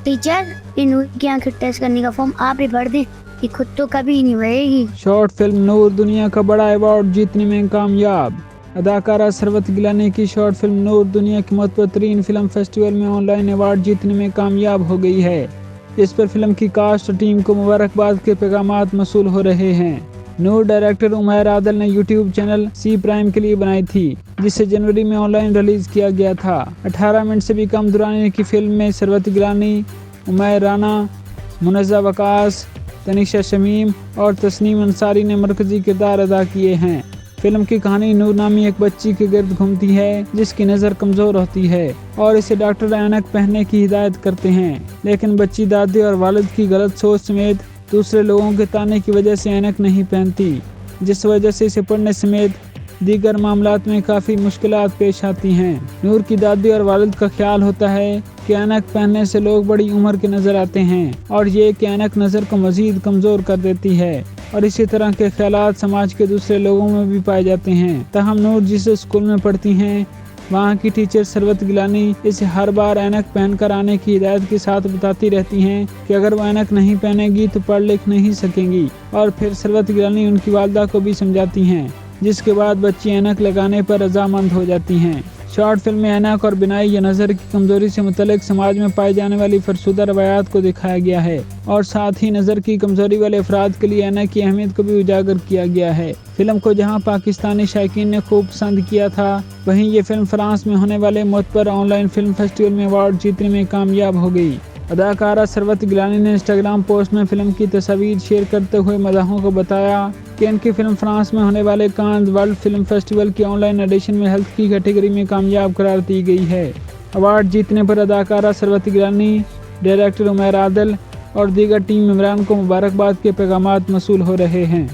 Teacher, इन की आंखें test करने का फॉर्म आप ही भर दें, ये खुद तो कभी नहीं भरेगी। शॉर्ट फिल्म नूर दुनिया का बड़ा अवार्ड जीतने में कामयाब। अदाकारा सरवत गिलानी की शॉर्ट फिल्म नूर दुनिया के महत्वपूर्ण फिल्म फेस्टिवल में ऑनलाइन अवार्ड जीतने में कामयाब हो गई है। इस पर फिल्म की कास्ट और टीम को मुबारकबाद के पैगामात मसूल हो रहे हैं। नूर डायरेक्टर उमैर आदिल ने यूट्यूब चैनल सी प्राइम के लिए बनाई थी, जिसे जनवरी में ऑनलाइन रिलीज किया गया था। 18 मिनट से भी कम दुरानी की फिल्म में सरवत गिलानी, उमैर राना, मुनज़्ज़ा वकास, तनीशा शमीम और तस्नीम अंसारी ने मरकजी किरदार अदा किए हैं। फिल्म की कहानी नूर नामी एक बच्ची के गिर्द घूमती है, जिसकी नज़र कमज़ोर होती है और इसे डॉक्टर ऐनक पहनने की हिदायत करते हैं, लेकिन बच्ची दादी और वालिद की गलत सोच समेत दूसरे लोगों के ताने की वजह से ऐनक नहीं पहनती, जिस वजह से इसे पढ़ने समेत दीगर मामलात में काफ़ी मुश्किलात पेश आती हैं। नूर की दादी और वालिद का ख्याल होता है कि ऐनक पहनने से लोग बड़ी उम्र के नज़र आते हैं और ये कि ऐनक नज़र को मज़ीद कमज़ोर कर देती है, और इसी तरह के ख्यालात समाज के दूसरे लोगों में भी पाए जाते हैं। तहम नूर जिस स्कूल में पढ़ती हैं, वहाँ की टीचर सरवत गिलानी इसे हर बार ऐनक पहनकर आने की हिदायत के साथ बताती रहती हैं कि अगर वो ऐनक नहीं पहनेगी तो पढ़ लिख नहीं सकेंगी, और फिर सरवत गिलानी उनकी वालदा को भी समझाती हैं, जिसके बाद बच्ची ऐनक लगाने पर रजामंद हो जाती हैं। शॉर्ट फिल्म में ऐनक और बिनाई या नज़र की कमजोरी से मुतल्लिक समाज में पाई जाने वाली फरसुदा रवायात को दिखाया गया है, और साथ ही नज़र की कमजोरी वाले अफराद के लिए ऐनक की अहमियत को भी उजागर किया गया है। फिल्म को जहां पाकिस्तानी शायकीन ने खूब पसंद किया था, वहीं ये फिल्म फ्रांस में होने वाले मुतबर ऑनलाइन फिल्म फेस्टिवल में अवार्ड जीतने में कामयाब हो गई। अदाकारा सरवत गिलानी ने इंस्टाग्राम पोस्ट में फिल्म की तस्वीर शेयर करते हुए मदाहों को बताया कि इनकी फिल्म फ्रांस में होने वाले कांस वर्ल्ड फिल्म फेस्टिवल की ऑनलाइन एडिशन में हेल्थ की कैटेगरी में कामयाब करार दी गई है। अवार्ड जीतने पर अदाकारा सरवत गिलानी, डायरेक्टर उमैर आदिल और दीगर टीम मेंबरान को मुबारकबाद के पैगामात मसूल हो रहे हैं।